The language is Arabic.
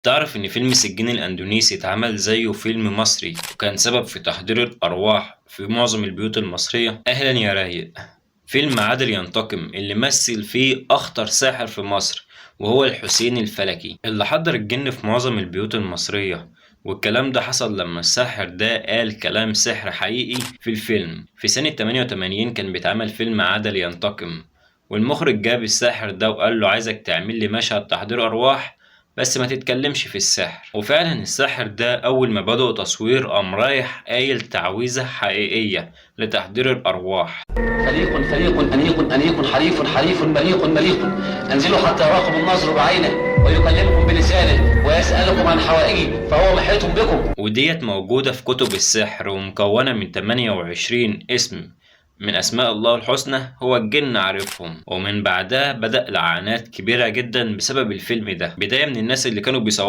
تعرف إن فيلم سجين الأندونيسي اتعمل زيه فيلم مصري وكان سبب في تحضير الأرواح في معظم البيوت المصرية؟ أهلا يا رايق. فيلم عادل ينتقم اللي مثل فيه أخطر ساحر في مصر، وهو الحسين الفلكي اللي حضر الجن في معظم البيوت المصرية. والكلام ده حصل لما الساحر ده قال كلام سحر حقيقي في الفيلم. في سنة 88 كان بيتعمل فيلم عادل ينتقم، والمخرج جاب الساحر ده وقال له عايزك تعمل لي مشهد تحضير أرواح بس ما تتكلمش في السحر. وفعلا الساحر ده أول ما بدأوا تصوير قام رايح قايل تعويذة حقيقية لتحضير الأرواح. فريق فريق أنيق أنيق حريف حريف مليق مليق، انزلوا حتى يراكم الناظر بعينه ويكلمكم بلسانه ويسألكم عن حوائجه فهو محيط بكم. وديت موجودة في كتب السحر ومكونة من 28 اسم من أسماء الله الحسنى، هو الجن عارفهم. ومن بعدها بدأ لعنات كبيرة جدا بسبب الفيلم ده، بداية من الناس اللي كانوا بيصوروا